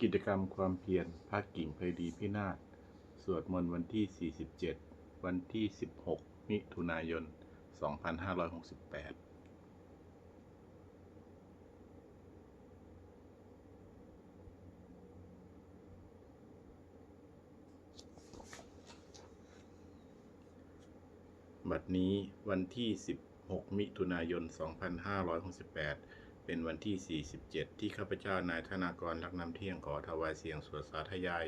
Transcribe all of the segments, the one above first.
กิจกรรมความเพียรพระกิ่งไพดีพินาศสวดมนต์วันที่ 47 วันที่ 16 มิถุนายน 2568 บัดนี้วันที่ 16 มิถุนายน 2568 เป็นวันที่ 47 ที่ข้าพเจ้านายธนากร ลักน้ำเที่ยงขอถวายเสียงสวดสาธยาย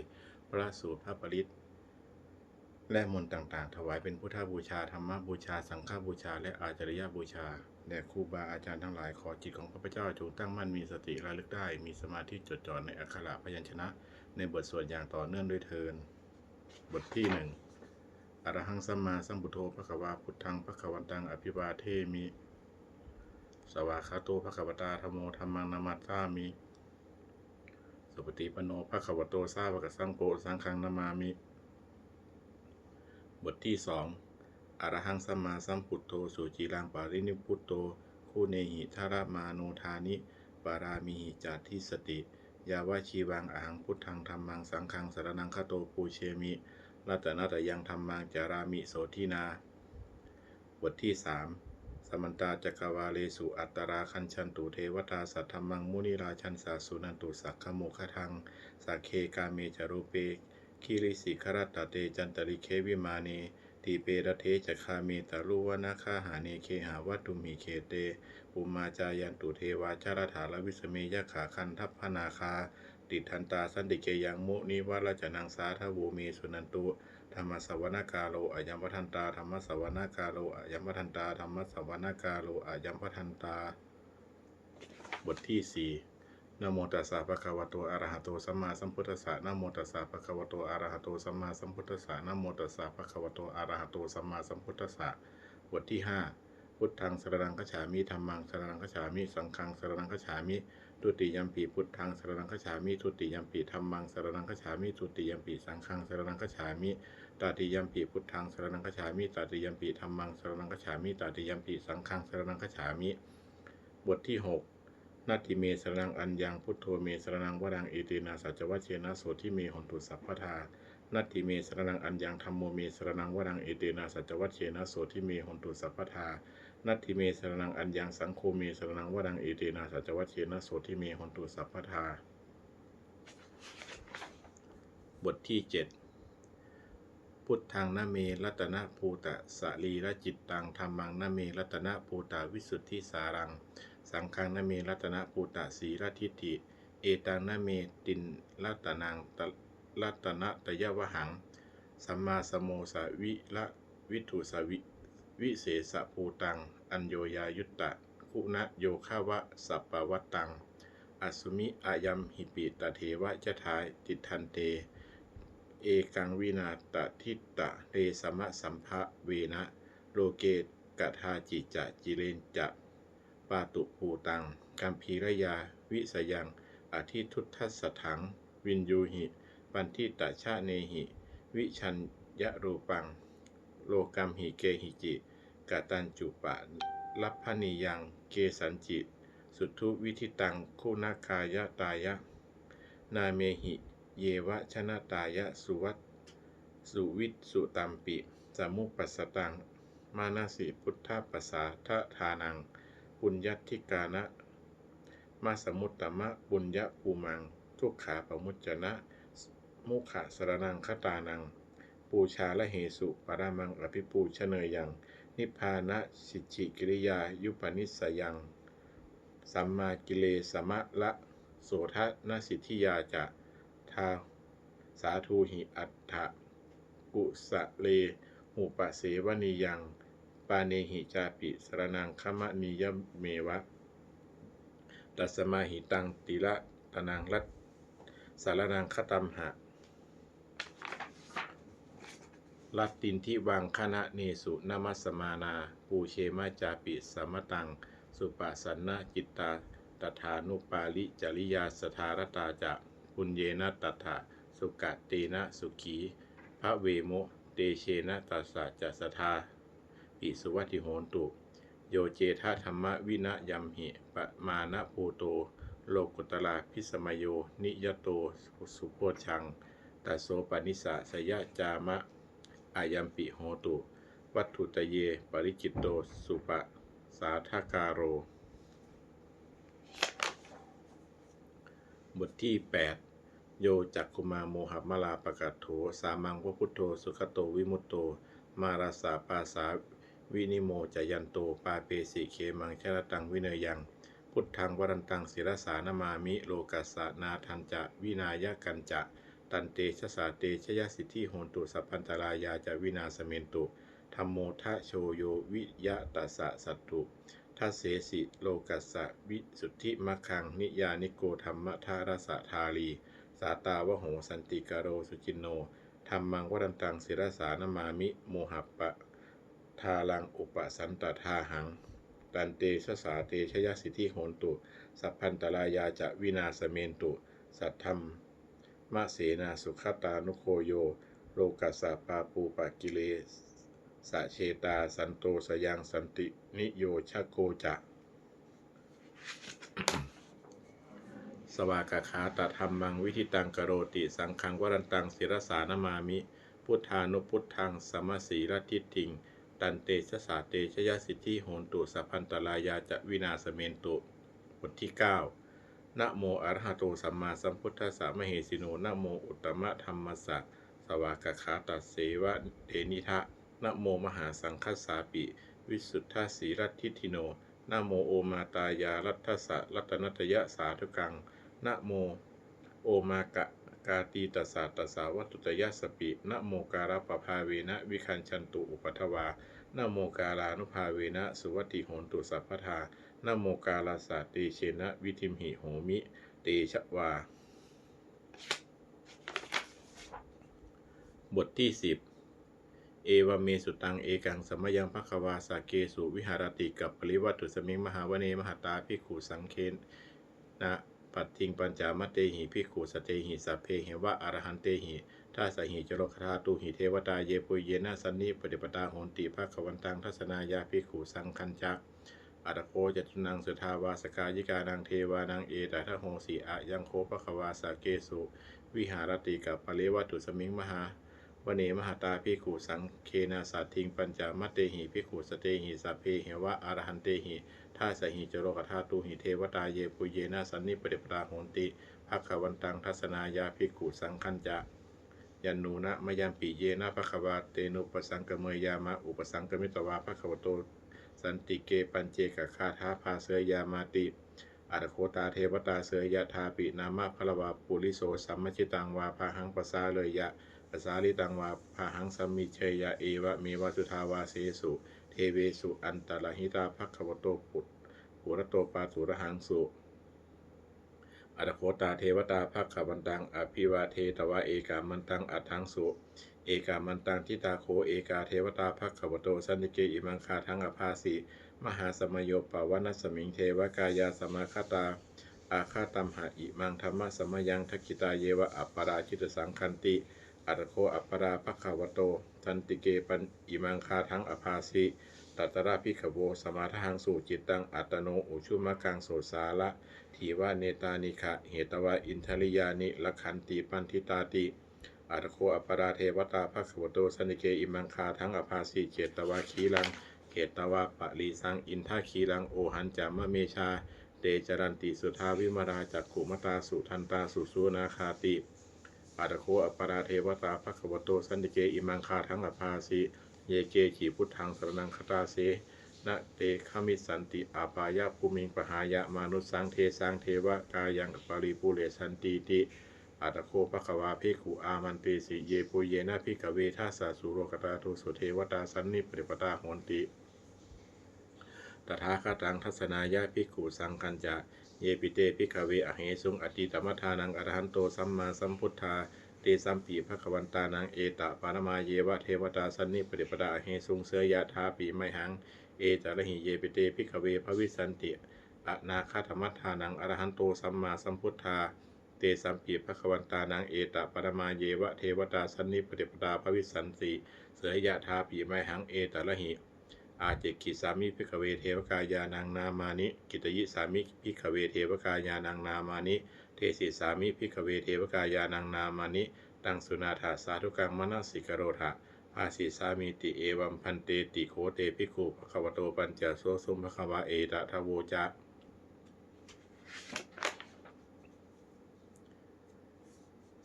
พระสูตรพระปริตรและมนต์ต่างๆถวายเป็นพุทธบูชาธรรมบูชาสังฆบูชาและอาจาริยบูชาแด่ครูบาอาจารย์ทั้งหลายขอจิตของข้าพเจ้าจงตั้งมั่นมีสติระลึกได้มีสมาธิจดจ่อในอักขระพยัญชนะในบทสวดอย่างต่อเนื่องด้วยเทินบทที่ 1 อรหังสัมมาสัมพุทโธภควาพุทธังภควันตังอภิวาเทมิสวากขาโตภควตาธัมโมธัมมังนามัสสามิสุปฏิปันโนภควโตสาวกสังโฆสังฆังนามามิบทที่ 2 อรหังสัมมาสัมพุทโธสุจิรังปารินิพพุตโตคูเนหิทารามาโนทานิปารามิหิจาทิสติยาวชีวังอหังพุทธังธัมมังสังฆังสรณังคโตปูเชมิรัตนัตยังธัมมังจารามิโสทินาบทที่ 3 สมันตาจักรวาเลสุอัตตราคัญชันตุเทวตาสัทธัมมังมุนิราชันสาสุนันตุสักขโมคทังสักเคกาเมจารุเปคิริสิครัตตเตจันตริเควิมาเนทีเปรเทจคาเมตารุวนาคาหาเนเคหาวัตุมิเคเตปุมาจายันตุเทวาชารถาลวิสเมยขาคันทัพพนาคาติทันตาสันติเกยังมุนิวราจนังสาทวูเมสุนันตุธรรมสวนากาโลอายัมปทันตาธรรมสวนากาโลอายัมปทันตาธรรมสวนากาโลอายัมปทันตาบทที่ 4 นะโมตัสสะภะคะวะโตอะระหะโตสัมมาสัมพุทธัสสะนะโมตัสสะภะคะวะโตอะระหะโตสัมมาสัมพุทธัสสะนะโมตัสสะภะคะวะโตอะระหะโตสัมมาสัมพุทธัสสะบทที่ 5 พุทธังสรณังคัจฉามิธัมมังสรณังคัจฉามิสังฆังสรณังคัจฉามิทุติยัมปิพุทธังสรณังคัจฉามิทุติยัมปิธัมมังสรณังคัจฉามิทุติยัมปิสังฆังสรณังคัจฉามิตติยัมปิพุทธังสรณังคัจฉามิตติยัมปิธัมมังสรณังคัจฉามิตติยัมปิสังฆังสรณังคัจฉามิบทที่ 6นัตถิเมสรณังอัญญังพุทโธเมสรณังวรังเอเตนะสัจวัชเชนะโสทิเมหนตุสัพพทานัตถิเมสรณังอัญญังธัมโมเมสรณังวรังเอเตนะสัจวัชเชนะโสทิเมหนตุสัพพทานัตถิเมสรณังอัญญังสังโฆเมสรณังวรังเอเตนะสัจวัชเชนะโสทิเมหนตุสัพพทาบทที่ 7พุทธังนะเมรัตนะภูตะสลีระจิตตังธัมมังนะเมรัตนะภูตะวิสุทธิสารังสังฆังนะเมรัตนะภูตะสีรทิฏฐิเอตังนะเมตินรัตนังรัตนะตยวหังสัมมาสโมสวิละวิถุสวิเศษภูตังอัญโยยายุตตะคุณะโยคาวะสัปปวัตตังอสุมิอายัมหิปิตเทวะจทายติทันเตเอกังวินาตทิตตะเตสมะสัมภะเวนะโลเกกทาจิจะจิเรนจะปาตุภูตังกัมพีรยาวิสยังอธิทุตทัสถังวินยูหิปันทิตะชะเนหิวิชัญยรูปังโลกัมหิเกหิจิกตัญจุปะลัพพนิยังเกสัญจิสุทุวิธิตังคุณากายตายะนาเมหิเยวะชนะตายะสุวิตสุตัมปิสมุปัสสตังมานาสิพุทธปัสสาททานังปุญญัตถิกานะมาสมุตตมะปุญญภูมังทุกขาปมุจจนะมุขะสรนังคตานังปูชาละเหสุปรามังอภิปูชเนยังนิพพานะสิจฉิกิริยายุปนิสสยังสัมมากิเลสมะละโสทะนสิทธิยาจะทาสาธุหิอัตถะกุสะเลหุปเสวนิยังปาเนหิจาปิสรนังคมะนิยเมวะตัสมาหิตังติละตนังรัตสารนังคตัมหะลัตตินทิวังคณะเนสุนามัสสมานาปูเชมาจาปิสัมมตังสุปสันนะจิตตาตถานุปาลิจริยาสธารตาจะปุญเยนะตถาสุกะเตนะสุขีพระเวโมเตเชนะตัสสะจัสธาปิสุวัติโหนตุโยเจทะธรรมวินะยัมหิปมานะภูโตโล โลกุตระพิสมัยโยนิยโตสุโพชังตัสโสปนิสสะสยะจามะอายัมปิโหตุวัตถุตเยปริจิตโตสุปสาทาการโรบทที่ 8 โยจักคุมาโมหมลาปะกัตโถสามังวพุทโธสุขโตวิมุตโตมาราสาปาสาวินิโมจยันโตปาเปสิเคมังชรตังวิเนยังพุทธังวรันตังศิรสานามามิโลกัสสะนาทันจะวินายกันจะตันเตชะสาเตชยสิทธิโหนตุสัพพันตรายาจะวินาสเมนตุธัมโมทะโชโยวิยะตัสสะสัตตุทัสเสสิโลกัสสะวิสุทธิมัคคังนิยานิโกธรรมทารสะทาลีสาตาวโหสันติกโรสุจินโนธัมมังวรันตังศิรสานามามิโมหัปปะทาลังอุปสันตทาหังตันเตชะสาเตชยสิทธิโหนตุสัพพันตรายาจะวินาสเมนตุสัทธัมมะเสนาสุขตานุโคโยโลกัสสะปาปูปะกิเลสะเชตาสันโตสยังสันตินิโยชะโกจะสวากขาตธรรมังวิธิตังกโรติสังฆังวรันตังศิรสานามามิพุทธานุพุทธังสมสีรทิฏฐิงตันเตชะสาเตชยสิทธิโหนตุสัพพันตรายาจะวินาสเมนตุบทที่ 9นะโมอะระหะโตสัมมาสัมพุทธัสสะมะเหสิโนนะโมอุตตมะธัมมัสสะสวากขาตัสเสวะเดนิทะนะโมมหาสังคัสสาปิวิสุทธาสีรัตทิทิโนนะโมโอมาตายารัตถสะรัตนัตยะสาธุกังนะโมโอมากะกาตีตัสสะตัสสะวัตตุตยะสปินะโมการะปะภาเวนะวิคัญชันตุอุปัฏฐวานะโมกาลานุภาเวนะสุวัตติโหนตุสัพพทานะโมกาลาสาเตเชนะวิธิมหิโหมิเตชะวาบทที่ 10เอวเมสุตังเอกังสมยังภควาสาเกสุวิหารติกับปริวัตถุสมิงมหาวเนมหตาภิกขุสังเคนนะปัตถิงปัญจามเตหิภิกขุสเตหิสัพเพเหวะอรหันเตหิทัสสหิจโลคธาตุหิเทวตาเยปุยเยนะสันนิปฏิปตาโหนติภควันตังทัศนายาภิกขุสังคัญจักอัตโคจตุนังสุทาวาสกายิกานังเทวานังเอตถะโหสีอะยังโคภควาสาเกสุวิหารติกับปริวัตถุสมิงมหาวเนมหตาภิกขุสังเคนาสัตถิงปัญจมัตเตหิภิกขุสเตหิสัพเพเหวะอรหันเตหิทัสสหิจโลกธาตุหิเทวตาเยปุเยนะสันนิปฏิปตาโหนติภควันตังทัศนายาภิกขุสังคัญจะยันนูนะมยัมปิเยนะภควาเตนุปสังกเมยามาอุปสังกมิตวาภควโตสันติเกปัญเจกคาถาภาเสยยามาติอัตโคตาเทวตาเสยยะทาปินามะพลวาปุริโสสัมมชิตังวาภาหังปสาเลยยะปสาลิตังวาภาหังสัมมิเชยะเอวะเมวะสุทาวาเสสุเทเวสุอันตรหิตาภควโตปุระโตปาสุระหังสุอัตโคตาเทวตาภควันตังอภิวาเทตวะเอกามันตังอัตถังสุเอกามันตังทิตาโคเอกาเทวตาภควโตสันนิเกอิมังคาทังอภาสีมหาสมโยปวนัสมิงเทวกายาสมาคตาอาคาตัมหะอิมังธรรมะสมยังทักขิตาเยวะอัปปราจิตสังคันติอัตโคอัปปราภควโตสันติเกปันอิมังคาทังอภาสีตัตระภิกขโวสมาทหังสู่จิตตังอัตโนอุชุมะกังโสสาละทีวะเนตานิขะเหตวะอินทริยานิละขันติปันทิตาติอัตโคอัปปราเทวตาภควโตสันติเกอิมังคาทังอภาสีเจตวะขีลังเกตวะปะลีสังอินทาคีลังโอหันจามะเมชาเตจรันติสุทาวิมราจักขุมตาสุทันตาสุสุนาคาติอัตโคอัปปราเทวตาภควโตสันติเกอิมังคาทังอภาสีเยเกขีพุทธังสรนังคตาเสนะเตขมิสันติอาปายะภูมิงปหายะมานุสังเทสังเทวะกายังปาริปุเรสันติติอัตโคภควาภิกขุอามันติสิเยปุเยนะภิกขเวทัสสะสุโรกตาตุสุเทวตาสันนิปฏิปตาโหนติตถาคตังทัศนายาภิกขุสังคัญจะเยปิเตภิกขเวอเหสุงอติตมัฏฐานังอรหันโตสัมมาสัมพุทธาเตสัมปีภควันตานังเอตะปารมาเยวะเทวตาสันนิปฏิปตาอเหสุงเสยยะทาปีไมหังเอจารหิเยปิเตภิกขเวภวิสันติอนาคตมัฏฐานังอรหันโตสัมมาสัมพุทธาเตสัมปีภควันตานังเอตะปารมาเยวะเทวตาสันนิปฏิปตาภวิสันติเสยยะทาปีไมหังเอจารหิอ อาเจกิสามิภิกขเวเทวกายานังนามานิกิตยิสามิภิกขเวเทวกายานังนามานิเทสิสามิภิกขเวเทวกายานังนามานิตังสุนาถาสาธุกังมนสิกโรธะอาสิสามิติเอวัมพันเตติโคเตภิกขุภควโตปัญจโสสุมภควะเอตทโวจะ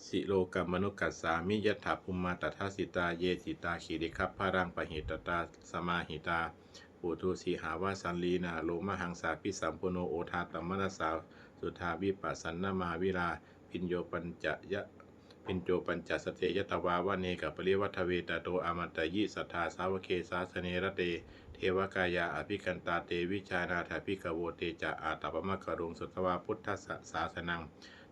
สิโลกัมมนุกัสสามิยถาภูมาตถาสิตาเยจิตาขีริคัพพารังปหิตตาสมาหิตาปุถุสีหาวาสันลีนาโลมหังสาพิสัมปุโนโอทาตัมมนัสสาสุทาวิปัสสันนามาวิราพิญโยปัญจยะพิญโยปัญจสเตยตวาวะเนกปริวัฏเวตโตอมันตยิสัทธาสาวเคสาสเนรเตเทวกายาอภิกันตาเตวิชานาถาภิกขโวเตจะอาตปมะกรุงสุตวาพุทธศาสนัง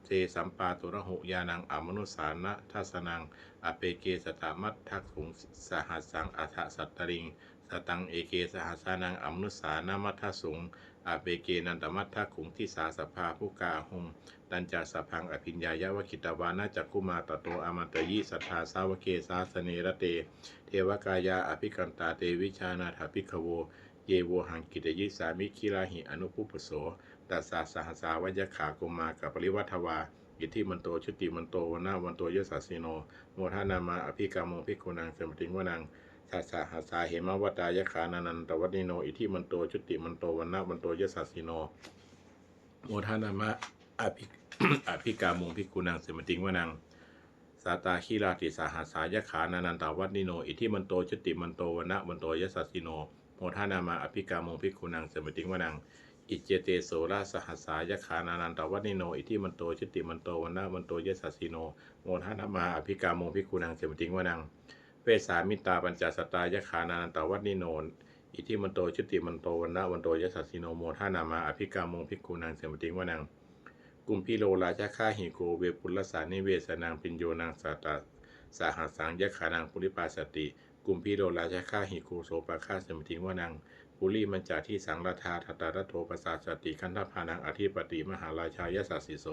เทสัมปาตุระหุยานังอมนุสานะทัสนังอเปเกสตามัตทักขุงสหัสสังอัฏฐสัตตริงสตังเอเกสหัสานังอมนุสานามัททัสุงอเปเกนันตมัตทักขุงทิสาสภาผู้กาหุงตัญจสพังอภิญญายะวคิตวานาจักขุมาตโตอมันตยิสัทธาสาวเกสาสเนรเตเทวกายาอภิกันตาเตวิชานาถาภิกขโวเยโวหังกิตยิสามิคิลาหิอนุปุปโสตัสสะสหัสสาวยะขากุมากับปริวัฏวาอิทธิมันโตชุติมันโตวนาวันโตยสัสสิโนโมทานามาอภิกามงภิกขุนังเสมติงวนังทัสสะหัสสาเหมวัตายะขานานันตวัตนิโนอิทธิมันโตชุติมันโตวนาวันโตยสัสสิโนโมทานามะอภิกามงภิกขุนังเสมติงวนังสาตาคีราติสหัสสายะขานานันตวัตนิโนอิทธิมันโตชุติมันโตวนาวันโตยสัสสิโนโมทานามาอภิกามงภิกขุนังเสมติงวนังอิเจเตโสราสหัสสายะขานานันตวัตนิโนอิทิมันโตชิติมันโตวันนามันโตยสัสสิโนโมทนามาอภิกามงภิกขุนังเสมติงวนังเวสามิตาปัญจสตายะขานานันตวัตนิโนอิทิมันโตชิติมันโตวันนาวันโตยสัสสิโนโมทนามาอภิกามงภิกขุนังเสมติงวนังกุมพิโลราชฆาหิโกเวปุลลสานิเวสนังปิญโยนังสาตาสาหัสสังยะขานังปุริปาสติกุมพิโลราชฆาหิโกโสปะฆาเสมติงวนังปุรีมันจาที่สังราธาทัตตารโทปสาสติคันธพานังอธิปติมหาราชายสัสสิโส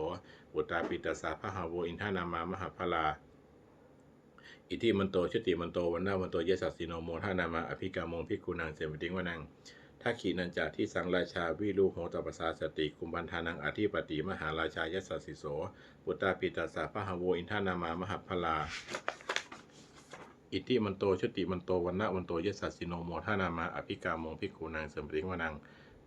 อุตาปิตสาพหาโวอินทานามามหาพลาอิทิมันโตชุติมันโตวันนาวันโตยสัสสิโนโมทานามาอภิกามงภิกขุนังเสมติงวนังทักขีนันจาที่สังราชาวิรูโหตปสาสติคุมบันทานังอธิปติมหาราชายสัสสิโสอุตาปิตสาพหาโวอินทานามามหาพลาอิทธิมันโตชุติมันโตวันนะวันโตยสัสสิโนโมทานามาอภิกามงภิกขุนังเสมติงวนัง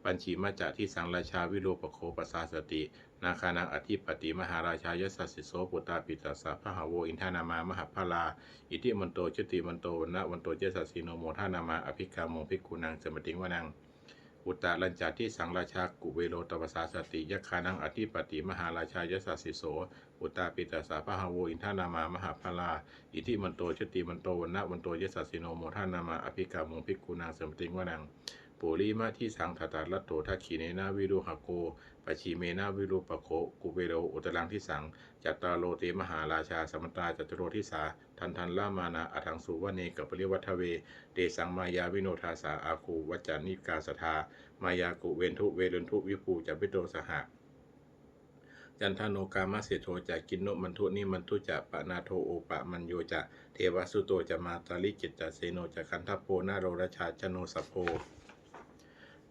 ปัญชีมาจาที่สังราชาวิโรปโคปสาสตินาคานังอธิปติมหาราชายสัสสิโสปุตตาปิตาสาพหาโวอินทานามามหาพลาอิทธิมันโตชุติมันโตวันนะวันโตยสัสสิโนโมทานามาอภิกามงภิกขุนังเสมติงวนังอุตตาลัญจาที่สังราชากุเวโรตปสาสติยะคานังอธิปติมหาราชายสัสสิโสอุตตาปิตาสาพหาโวอินทานามามหาพลาอิทิมันโตชุติมันโตวันนะวันโตยสัสสิโนโมทานามาอภิกามงภิกขุนังเสมติงวนังปุริมาที่สังทัตตาลัตโตทักขีเนนาวิรุหโกปชีเมนาวิรุปโคกุเวโรอุตลังที่สังจัตตาโลเตมหาราชาสมตาจัตโรทิสาทันลามานาอัทังสุวเนกับปริวัฏเวเตสังมายาวิโนทาสาอาคูวัจจานิกาสทามายากุเวนทุเวรุนทุวิภูจัปิโตสหะจันทโนกามะเสโทจะกินโนมันทุนิมันทุจะปะนาโทโอปะมันโยจะเทวสุโตจะมาตาลิจิตจะเสโนจะคันทโพนาโรราชาชโนสโพ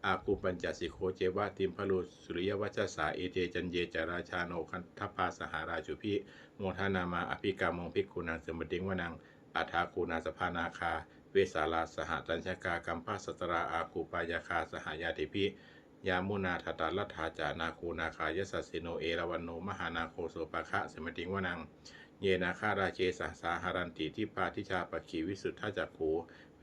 อากูปัญจสิโคเจวะติมพลุสุริยวัชสาเอเจจันเยจาราชาโนคันทปาสหาราชุพิโมทานามาอภิกามงภิกขุนังเสมติงวนังอาทาคูนาสภานาคาเวสาลาสหตัญชกากัมพาสตราอาคูปายาคาสหายาติพิยามุนาทัตตาลัทธาจานาคูนาคายสัสสิโนเอราวันโนมหานาโคโสปะคะเสมติงวนังเยนาคาราเชสสาหารันติที่ปาทิชาปขีวิสุทธาจักขู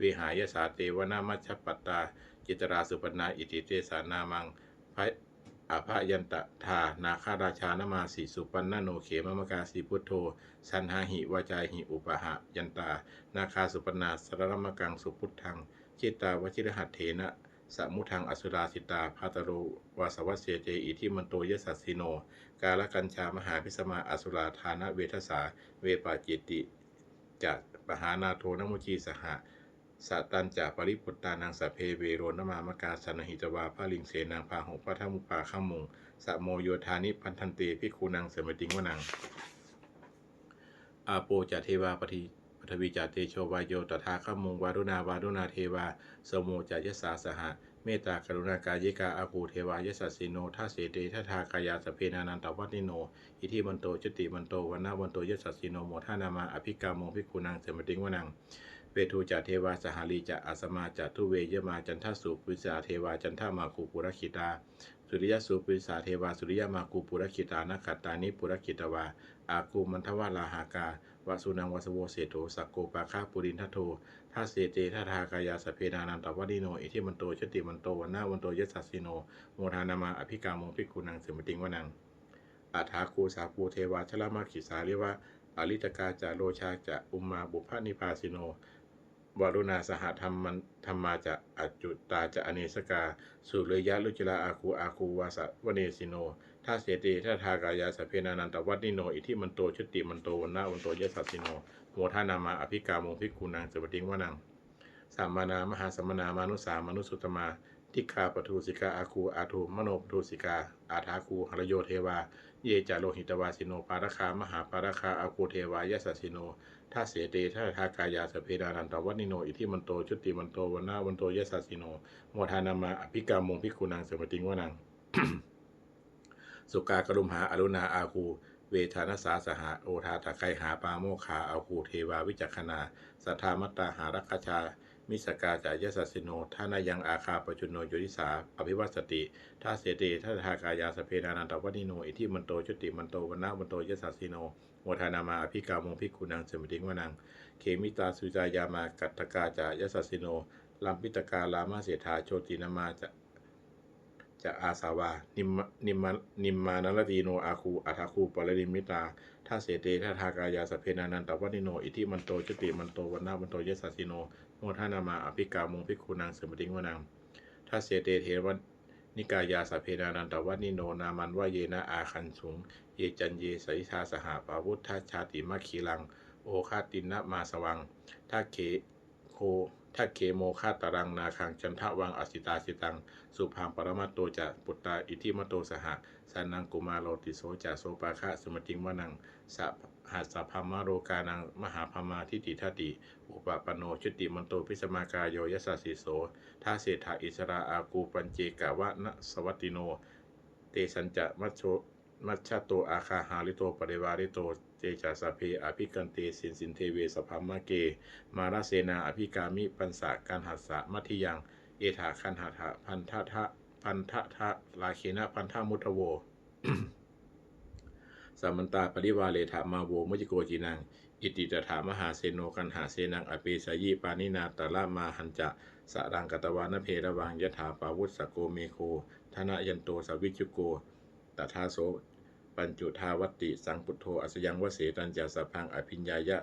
วิหายสาเตวนามัชฌปตตาจิตราสุปนาอิติเตสานามังพระอภยันตธานาคาราชานมาสีสุปันนโนเขมมกาสีพุทโธสันหาหิวาจายหิอุปหะยันตานาคาสุปนาสรรมกังสุพุทธังจิตาวชิรหัตเถนะสมุทังอสุราสิตาภาตโรวาสวัสเสเจอิทิมันโตยสัสสิโนกาลกัญชามหาพิสมาอสุราธานะเวทสาเวปาจิติจะปหานาโทนมุจีสหะสัตันจากปริปุตตานังสเพเวโรนมามกาสนหิตวาพระลิงเสนางพาหงพระธมุปาข้ามุงสะโมโยธานิพันธันเตภิกขุนังเสมติงวนังอาโปจะเทวาปฏิ ปฐวีจาเตโชวายโยตถาคมงวารุณาวารุณาเทวาสโมจายสาสหะเมตตากรุณากายิกาอาภูเทวายสัสสิโนทัสเสเตทัทากายาสเพนานันตวัตนิโนอิทิมันโตจุติมันโตวันนาวันโตยสัสสิโนโมทานามาอภิกามงภิกขุนังเสมติงวนังเวทูจาเทวาสหาลีจะอาสมาจะทุเวยมาจันทสุปุริสาเทวาจันทมาคูปุรคิตาสุริยสุปุริสาเทวาสุริยมาคูปุรคิตานักขัตตานิปุรคิตวาอากูมันทวาลาหากาวสุนังวสโวเสโตสักโกปาคาปุรินทโทท่าเสเตท่าทากายาสเพนานันตวัดิโนอิทิมันโตชติมันโตวันนาวันโตยสัสสิโนโมทานามาอภิกามงภิกขุนังเสมติงวนังอาทาคูสาปูเทวาชลมาขิสาเรียว่าอริตกาจะโลชาจะอุมมาบุพนิพาสิโนวารุณาสหธรรมันธรรมาจะอัจจุตาจะอเนสกาสุเรยะลุจิลาอาคูวาสวเนสิโนท่าเสเตท่าทากายาสเพนานันตวัดิโนอิทิมันโตชุติมันโตวันนาวันโตยสัสสิโนโมทานามาอภิกามงภิกขุนังเสมติงวนังสัมมานามหาสัมมนามานุสามนุสุตมาทิคาปทุสิกาอาคูอาทูมโนปทุสิกาอาทาคูหรโยเทวาเยจาโลหิตวาสิโนปาราคามหาปาราคาอาคูเทวายสัสสิโนท่าเสเตท่าทากายาสเพนานันตวันิโนอิทิมันโตชุติมันโตวันนาวันโตยสัสสิโนโมทานามาอภิกามงภิกขุนังเสมติงวนัง สุกากรุมหาอรุณาอาคูเวทานสาสหาโอทาตะไคหาปาโมคาอาคูเทวาวิจักขณาสัทธามัตตาหารักขชามิสกาจายสัสสิโนท่านายังอาคาปจุนโนโยติสาอภิวัสติท่าเสเตท่าทากายาสเพนานันตวันิโนอิทิมันโตชุติมันโตวันนาวันโตยสัสสิโนโมทานามาอภิกามงภิกขุนังเสมติงวนังเขมิตาสุจายามากัตตกาจายสัสสิโนลัมพิตกาลามาเสถาโชตินามาจะอาสาวานิมมานรตีโนอาคูอัทาคูปรริมิตาท่าเสเตท่าทากายาสเพนานันตวันิโนอิทิมันโตจุติมันโตวันนาวันโตยสัสสิโนโมทานามาอภิกามงภิกขุนังเสมติงวนังท่าเสเตเทวนิกายาสเพนานันตวันิโนนามันว่าเยนะอาคันสุงเยจันเยสยิธาสหปาวุธทัชชาติมัคคีลังโอคาตินะมาสวังท่าเคโมคาตารังนาคังจันทวังอสิตาสิตังสุพังปรมัตโตจะปุตตาอิทิมโตสหสานังกุมาโลติโสจะโสปาคะสมติงวนังสะหัสสะพามโรกานังมหาพมาทิติทัติอุปปโนชุติมันโตพิสมากายโยยสัสสิโสท่าเศรษฐาอิสราอากูปัญเจกาวะนะสวัตติโนเตสัญจะมัชชโตอาคาหาริโตปริวาริโตเจจาสเพอภิกันเตสินเทเวสภามะเกมาราเสนาอภิกามิปันสะการหัสสะมัทิยังเอถาคันหะทะพันทะลาเคนะพันธมุตโว สัมมันตาปริวาเลถามาโวมุจิโกจินังอิติตถามหาเสโนกันหาเสนังอเปสยีปานินาตะละมาหันจะสะรังกตวานเพระวังยถาปาวุสสโกเมโคธนะยันโตสวิจุโกตถาโสปัญจุทาวัตติสังปุตโธอัสยังวเสตัญจสัพพังอภิญญายะ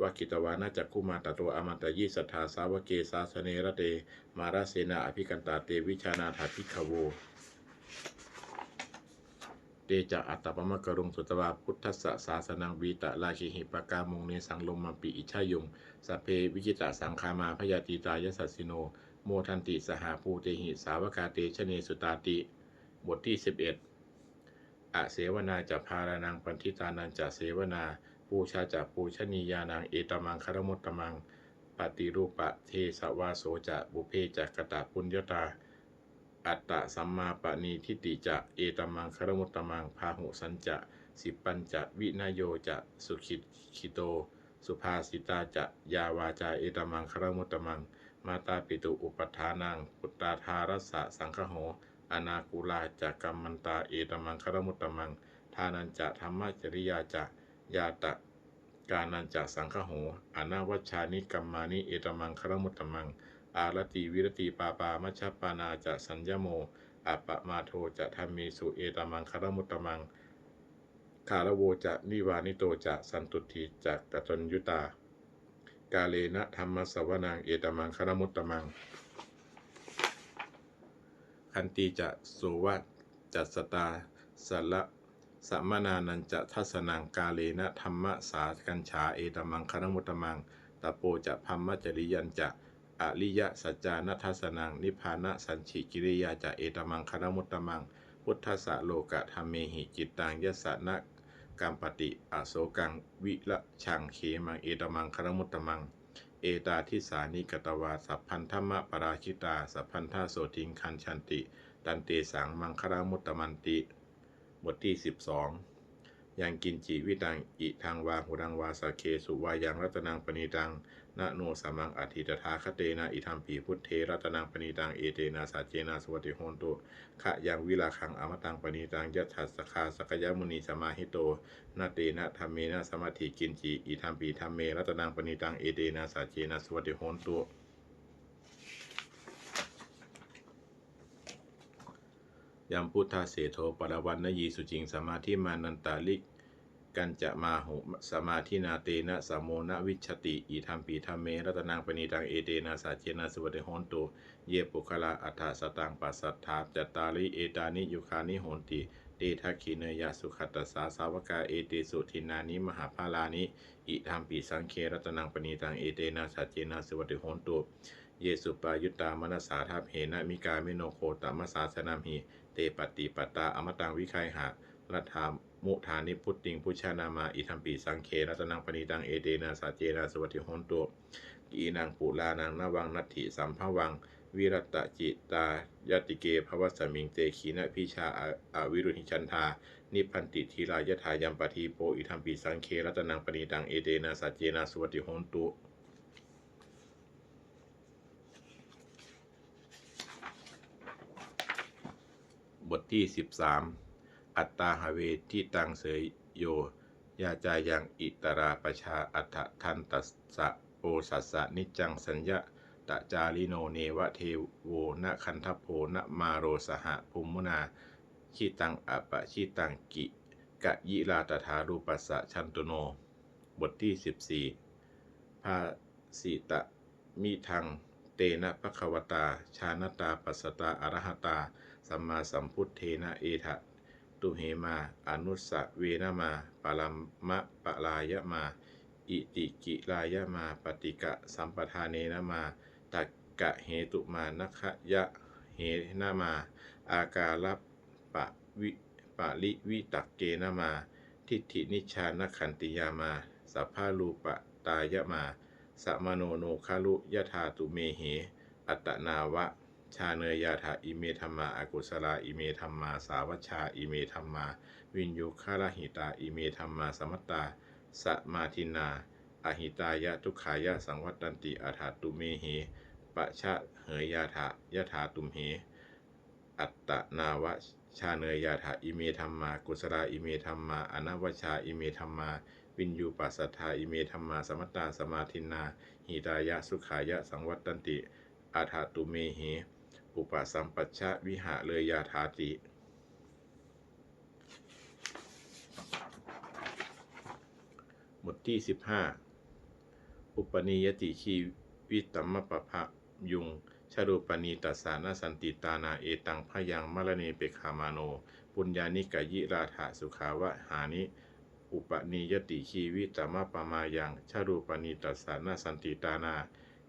วกิตวานาจักคุมาตโตอมันตยิสัทธาสาวเกสาสเนระเตมาราเสนาอภิกันตาเตวิชานาถาภิกขโวเตจะอัตตปมะกรุงสุตวาพุทธัสสะศาสนังวีตะราชิหิปกามงเนสังลมมัมปิอิชายุงสัพเพวิจิตะสังคามาพยาติตายสัสสิโนโมทันติสหาภูเตหิสาวกาเตชเนสุตาติบทที่11อเสวนาจะพารานังปันทิตานันจะเสวนาปูชาจะปูชนียานังเอตมังคารมุตตมังปฏิรูปะเทสวาโสจะบุเพจักตะปุญญตาอัตตะสัมมาปณีทิติจะเอตมังคารมุตตมังพาหุสัญจะสิปัญจะวินโยจะสุขิโตสุภาสิตาจะยาวาจาเอตมังคารมุตตมังมาตาปิตุอุปทานังปุตตาธารัสสะสังฆโหอนาคูลาจะกัมมันตาเอตมังคารมุตตมังทานันจะธรรมจริยาจะยาตะกานันจะสังฆโหอนาวัชชานิกัมมานิเอตมังคารมุตตมังอารติวิรติปาปามัชฌปานาจะสัญญโมอัปปมาโทจะธรรมีสุเอตมังคารมุตตมังคารโวจะนิวานิโตจะสันตุติจะกตัญยุตากาเลนะธรรมสวนังเอตมังคารมุตตมังคันติจะโสวะจัสสตาสละสัมมานานันจะทัสนังกาเลนะธรรมสากัญชาเอตมังคารมุตตมังตโปจะพัมมจริยันจะอริยสัจจานัทัสนังนิพพานะสัญชิกิริยาจะเอตมังคารมุตตมังพุทธัสสะโลกะธรรมเมหิจิตตังยัสสะนะ กัมปติอโศกังวิระชังเขมังเอตมังคารมุตตมังเอตาทิสานิกตวาสัพพันธมะปราชิตาสัพพันธาโสทิงคันชันติตันเตสังมังคารมุตตมันติบทที่12ยังกินจิวิตังอิทางวาหุรังวาสเคสุวายังรัตนังปณิตังนะโนสมังอธิตถาคเตนะอิทัมปีพุทเทรัตนังปณิตังเอเตนะสัจเจนะสวัติโหนตุขะยังวิลาคังอมตังปณิตังยัตถัสสคาสกยมุนีสมาหิโตนาเตนะธรรมเมนะสมาธิกินจิอิทัมปีธรรมเมรัตนังปณิตังเอเตนะสัจเจนะสวัติโหนตุยัมพุทธาเสโทปรวันนยีสุจิงสมาธิมานันตาลิกันจะมาหุสมาธินาเตนะสมโมนะวิชติอิทัมปีธรรมเมรัตนังปณิตังเอเตนะสัจเจนะสวัติโหนตุเยปุคลาอัฏฐสตังปัสสัทธาจัตตาริเอตานิยุคานิโหนติเตทักขิเนยสุขัตตสาสาวกาเอเตสุทินานิมหาภาลานิอิทัมปีสังเครัตนังปณิตังเอเตนะสัจเจนะสวัติโหนตุเยสุปายุตตามนัสสาทัพเหนะมิกาเมโนโคตมัสสาสนามิเตปฏิปัตตาอมตังวิคัยหะรัฐามุธานิพุตติงพุชานามาอิทัมปีสังเครัตนังปณิตังเอเตนะสัจเจนะสวัติโหนตุกีนังปุลานังนวังนัตถิสัมภวังวิรัตจิตายติเกภวสมิงเตขีนะพิชาอวิรุหิชันธานิพันติทีรายถายัมปทีโปอิทัมปีสังเครัตนังปณิตังเอเตนะสัจเจนะสวัติโหนตุบทที่13อัตตาหเวทิตังเสยโยยาจายังอิตราปชาอัฏฐทันตัสสะโอสัสสะนิจังสัญญะตะจาริโนเนวะเทโวนะคันทโพนะมาโรสหะภุมมุนาชิตังอปะชิตังกิกะยิราตถารูปัสสะชันตุโนบทที่14ภาสิตะมิทังเตนะภควตาชานตาปัสสตาอรหตาสัมมาสัมพุทเทนะเอทะตุเหมาอนุสสะเวนะมาปรัมมะปะลายะมาอิติกิลายะมาปฏิกะสัมปทานเนนะมาตักกะเหตุมานัคยะเหนะมาอากาลปะวิปะลิวิตักเกนะมาทิฏฐินิชานขันติยามาสัพพารูปะตายะมาสัมโนโนคารุยะธาตุเมเหอัตตนาวะชาเนยาถาอิเมธัมมาอกุศลาอิเมธัมมาสาวัชชาอิเมธัมมาวินโยคาลหิตาอิเมธัมมาสมัตตาสมาทินาอหิตายะทุกขายะสังวัตตันติอาถาตุเมเหปะชะเหยยาถายะถาตุมเหอัตตนาวะชาเนยาถาอิเมธัมมากุศลาอิเมธัมมาอนวชชาอิเมธัมมาวินยูปัสสัทธาอิเมธัมมาสมัตตาสมาทินาหิตายะสุขายะสังวัตตันติอาถาตุเมเหอุปสัมปัชชะวิหะเลยยาถาติบทที่15อุปนิยติชีวิตัมมปภะยุงชรูปณีตัสสานาสันติตานาเอตังพยังมรเนเปคามาโนปุญญานิกายิราถาสุขาวะหานิอุปนิยติชีวิตัมมปมายังชรูปณีตัสสานาสันติตานา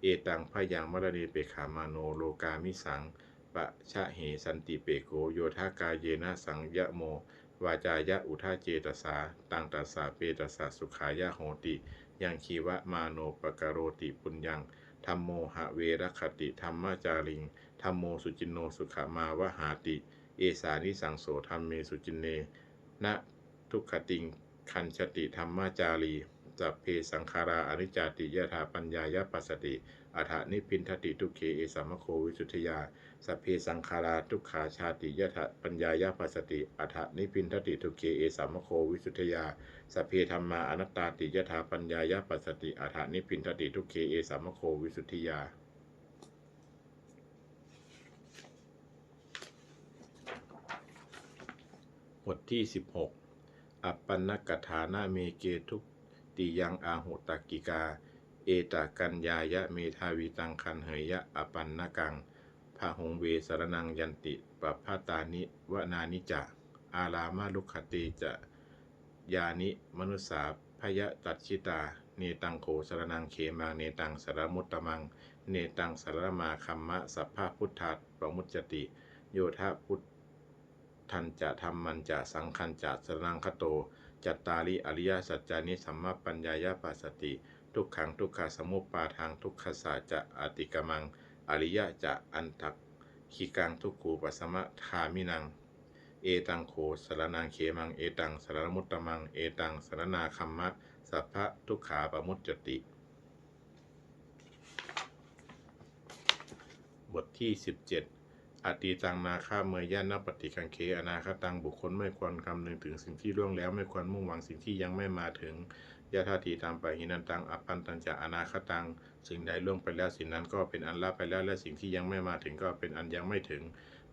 เอตังพยังมรเนเปคามาโนโลกามิสังปะชะเหสันติเปโกโยธากายเยนะสังยะโมวาจายะอุทาเจตสาตังตัสสะเปตัสสะสุขายะโหติยังคีวะมาโนปกโรติปุญญังธัมโมหะเวรคติธัมมาจาริงธัมโมสุจินโนสุขมาวหาติเอสานิสังโสธัมเมสุจินเนนะทุกขติงคันชติธัมมาจารีสัพเพสังขาราอนิจจติยถาปัญญายปัสสติอัฏฐนิพินทติทุกเขเอสัมมโควิสุทธยาสัพเพสังขาราทุกขาชาติยถาปัญญายปัสสติอัฏฐนิพินทติทุกเขเอสัมมโควิสุทธยาสัพเพธัมมาอนัตตาติยถาปัญญายปัสสติอัฏฐนิพินทติทุกเขเอสัมมโควิสุทธยาบทที่16อัปปันนกถานาเมเกทุกติยังอาหุตกิกาเอตกัญญายะเมธาวิตังคันเหยยะอัปปันนกังพะหงเวสรนังยันติปภาตานิวนานิจะอารามาลุขติจะยานิมนุสาพยตัดชิตาเนตังโขสรนังเขมังเนตังสรมุตตมังเนตังสรมาคัมมะสัพพะพุทธัสปมุจจติโยธาพุทธันจะธรรมันจะสังคันจะสรนังคโต จัตตาริอริยสัจจานิสัมมาปัญญายาปัสสติทุกขังทุกขสมุปปาทังทุกขสัจจะอติกมังอริยะจะอันทักขีกังทุกขูปัสสมะคามินังเอตังโขสรนังเขมังเอตังสรณมุตตมังเอตังสรณาคัมมะสัพพะทุกขาปมุจจติบทที่17อตีตังนาคาเมยยะนปฏิกังเคอนาคตังบุคคลไม่ควรคำนึงถึงสิ่งที่ล่วงแล้วไม่ควรมุ่งหวังสิ่งที่ยังไม่มาถึงยะธาทีตามไปหินันตังอปันตัญจะอนาคตังสิ่งใดล่วงไปแล้วสิ่งนั้นก็เป็นอันละไปแล้วและสิ่งที่ยังไม่มาถึงก็เป็นอันยังไม่ถึง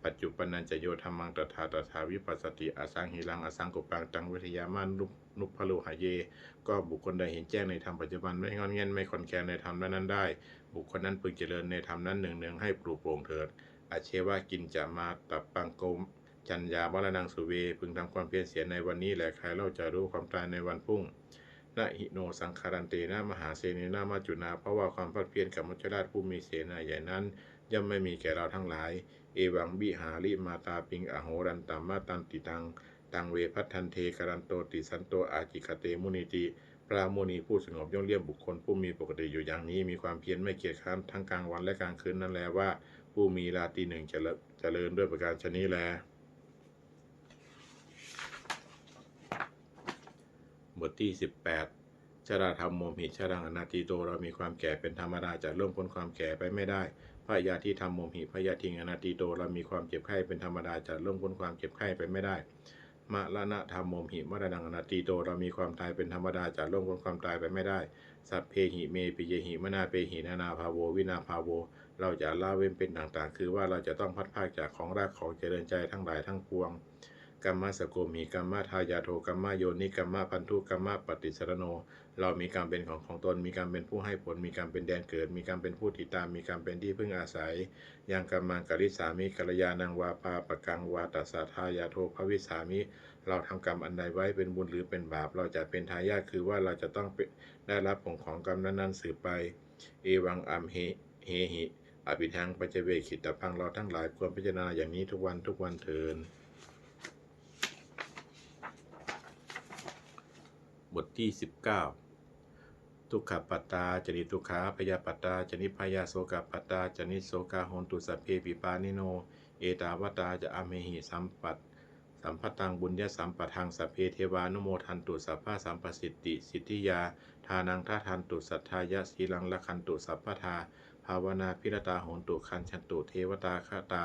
ปัจจุปันนันจะโยธรรมังตถาวิปัสสติอสังหิรังอสังกุปังตังวิทยามานุพพโลหะเยก็บุคคลใดเห็นแจ้งในธรรมปัจจุบันไม่งอนแง่นไม่คอนแคลนในธรรมนั้นได้บุคคลนั้นพึงเจริญในธรรมนั้นเนืองๆให้ปลูกโปร่งเถิดอาเชวะกินจะมาตับปังโกมจัญญาวรนังสุเวพึงทำความเพียรเสียในวันนี้แหละใครเล่าจะรู้ความตายในวันพรุ่งนะหิโนสังคารันเตนะมหาเสนีนามาจุนาเพราะว่าความพัดเพียรกับมัจจราชผู้มีเสนาใหญ่นั้นย่อมไม่มีแก่เราทั้งหลายเอวังบิหาริมาตาปิงอโหรันตัมมาตันติตังเวพัทันเทกรันโตติสันโตอาจิคเตมุนิติพระมุนีผู้สงบย่อมเรียบบุคคลผู้มีปกติอยู่อย่างนี้มีความเพียรไม่เกียจคร้านทั้งกลางวันและกลางคืนนั่นแลว่าผู้มีราตรีหนึ่งเจริญด้วยประการชนี้แลบทที่18ชราธรรมโมหิชรังอนาติโตเรามีความแก่เป็นธรรมดาจะล่วงพ้นความแก่ไปไม่ได้พยาธิธรรมโมหิพยาธิอนาติโตเรามีความเจ็บไข้เป็นธรรมดาจะล่วงพ้นความเจ็บไข้ไปไม่ได้มรณะธรรมโมหิมรณังอนาติโตเรามีความตายเป็นธรรมดาจะล่วงพ้นความตายไปไม่ได้สัพเพหิเมปิเยหิมนาเปหินานาภาโววินาภาโวเราจะละเว้นเป็นต่างๆคือว่าเราจะต้องพัดพากจากของรักของเจริญใจทั้งหลายทั้งปวงกัมมะสโกมีกัมมะทายาโทกัมมะโยนิกัมมะพันธุกัมมะปฏิสรโนเรามีกรรมเป็นของตนมีกรรมเป็นผู้ให้ผลมีกรรมเป็นแดนเกิดมีกรรมเป็นผู้ติดตามมีกรรมเป็นที่พึ่งอาศัยยังกัมมังกริสามิกัลยาณังวาปาปะกังวาตัสสะทายาโทภวิสามิเราทำกรรมอันใดไว้เป็นบุญหรือเป็นบาปเราจะเป็นทายาทคือว่าเราจะต้องได้รับผลของกรรมนั้นๆสืบไปเอวังอัมเฮหิอภิทังปัจเจเวขิตพังเราทั้งหลายควรพิจารณาอย่างนี้ทุกวันเถิดบทที่19ทุกขปัตตาจนิทุกขาพยาปัตตาจนิพยาโสกปัตตาจนิโสกาโหนตุสัพเพปิปานิโนเอตาวตาจะอเมหิสัมปัตตังบุญญสัมปทังสัพเพเทวานุโมทันตุสัพพะสัมปสิทธิสิทธิยาทานังท่าทันตุสัทธายะสีลังละคันตุสัพพทาภาวนาพิรตาโหนตุคันชันตุเทวตาคตา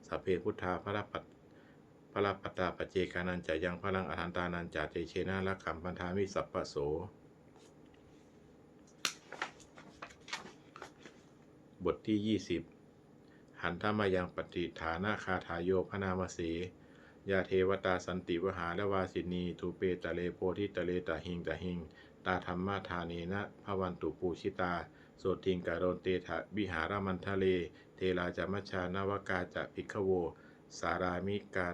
สัพเพพุทธาพระปัตตาปเจกานันจะยังพลังอหันตานันจะเตเชนะละคัมพันธามิสัพพโสบทที่20หันธมายังปฏิฐานาคาถายโยพนามสียาเทวตาสันติวหาและวาสินีทูเปตะเลโพธิตะเลตะหิงตาธรรมะธานีนะภวันตุปูชิตาโสติงกะโรนเตถะวิหารามันทะเลเทลาจามัชชานวกาจะภิกขโวสารามิกา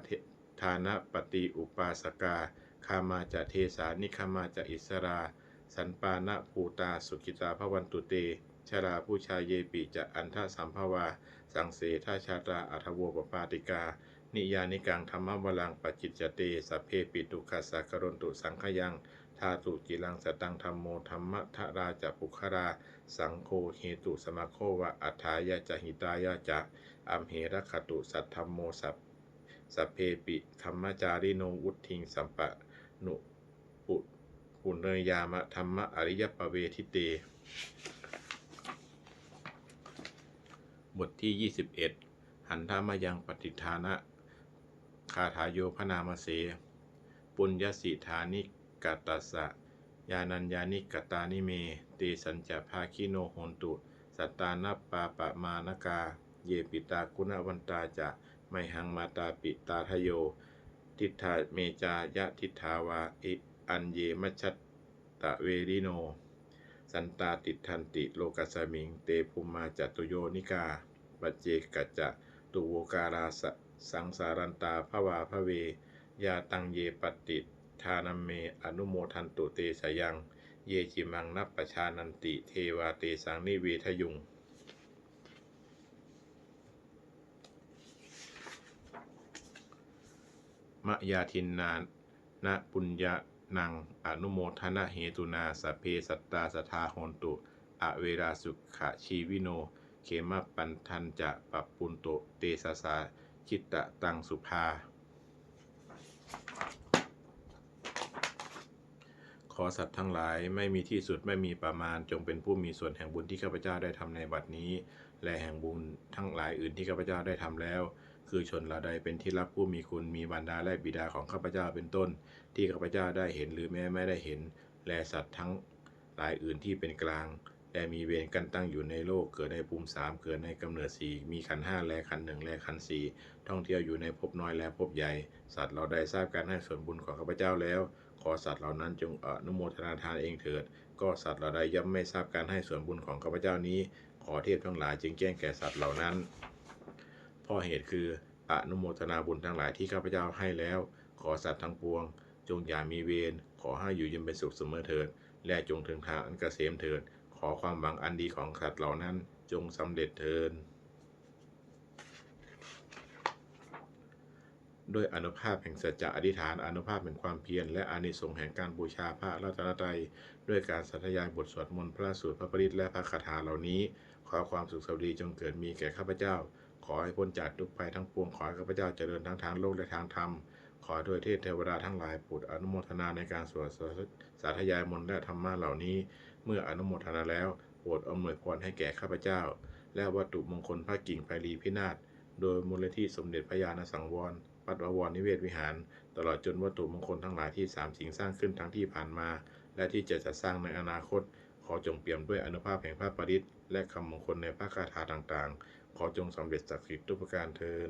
ทานะปฏิอุปาสกาคามาจะเทสานิคามาจะอิสราสันปานะภูตาสุกิตาภวันตุเตชราผู้ชายเยปิจะอันทสัมภวาสังเสทาชาตาอัทโวปปาติกานิยานิกังธรรมวลังปจิจจเตสัพเพปิตุคัสสะกรณตุสังขยังธาตุกิลังสตังธรรมโมธรรมะทะราจะปุคราสังโฆเหตุสมะโควะอัฏฐายะจะหิตายะจะอัมเหระคตุสัทธัมโมสัพเพปิธรรมจาริโนวุทิงสัมปะนุปุเนยามะธรรมะอริยปเวทิเตบทที่21หันธมายังปฏิฐานะคาถาโยพนามเสปุญญสิธานิกตัสสะยานัญญานิกตานิเมเตสัญจภาคิโนโหนตุสัตตานัปปาปะมานกาเยปิตากุณวันตาจะไมหังมาตาปิตาทโยทิฏฐาเมจายะทิฏฐาวาอันเยมัชชตะเวริโนสันตาติทันติโลกัสมิงเตภูมาจตุโยนิกาปัจเจกัจจะตุโวการาสังสารันตาภวาภเวยาตังเยปฏิทานัมเมอนุโมทันตุเตสยังเยจิมังนัปปชานันติเทวาเตสังนิเวทยุงมะยาทินนานะปุญญ นังอนุโมทนาเหตุนาสัพเพสัตตาสัทธาโหนตุอเวราสุขชีวิโนเขมปันทันจะปัปปุนโตเตสสาจิตตะตังสุภาขอสัตว์ทั้งหลายไม่มีที่สุดไม่มีประมาณจงเป็นผู้มีส่วนแห่งบุญที่ข้าพเจ้าได้ทำในบัดนี้และแห่งบุญทั้งหลายอื่นที่ข้าพเจ้าได้ทำแล้วคือชนเหล่าใดเป็นที่รักผู้มีคุณมีบรรดาและบิดาของข้าพเจ้าเป็นต้นที่ข้าพเจ้าได้เห็นหรือแม้ไม่ได้เห็นและสัตว์ทั้งหลายอื่นที่เป็นกลางและมีเวรกันตั้งอยู่ในโลกเกิดในภูมิ3เกิดในกำเนิด4มีขันธ์5และขันธ์1และขันธ์4ท่องเที่ยวอยู่ในภพน้อยและภพใหญ่สัตว์เราได้ทราบการให้ส่วนบุญของข้าพเจ้าแล้วขอสัตว์เหล่านั้นจงอนุโมทนาทานเองเถิดก็สัตว์เหล่าใดย่อมไม่ทราบการให้ส่วนบุญของข้าพเจ้านี้ขอเทพทั้งหลายจึงแจ้งแก่สัตว์เหล่านั้นเพราะเหตุคืออนุโมทนาบุญทั้งหลายที่ข้าพเจ้าให้แล้วขอสัตว์ทั้งปวงจงอย่ามีเวรขอให้อยู่เย็นเป็นสุขเสมอเถิดและจงถึงทางอันเกษมเถิดขอความหวังอันดีของสัตว์เหล่านั้นจงสำเร็จเถิดด้วยอานุภาพแห่งสัจจะอธิษฐานอานุภาพแห่งความเพียรและอานิสงส์แห่งการบูชาพระรัตนตรัยด้วยการสาธยายบทสวดมนต์พระสูตรพระปริตรและพระคาถาเหล่านี้ขอความสุขสวัสดีจงเกิดมีแก่ข้าพเจ้าขอให้พ้นจากทุกภัยทั้งปวงขอให้ข้าพเจ้าเจริญทั้งทางโลกและทางธรรมขอโดยเทพเทวดาทั้งหลายโปรดอนุโมทนาในการสวดสาธยายมนต์และธรรมะเหล่านี้เมื่ออนุโมทนาแล้วโปรดอำนวยพรให้แก่ข้าพเจ้าและวัตถุมงคลพระกิ่งไพลีพินาศโดยมูลนิธิสมเด็จพระญาณสังวรวัดบวรนิเวศวิหารตลอดจนวัตถุมงคลทั้งหลายที่3สิ่งสร้างขึ้นทั้งที่ผ่านมาและที่จะจัดสร้างในอนาคตขอจงเปี่ยมด้วยอานุภาพแห่งพระปริตรและคำมงคลในพระคาถาต่างๆขอจงสำเร็จศักดิ์สิทธิ์ทุกประการเทอญ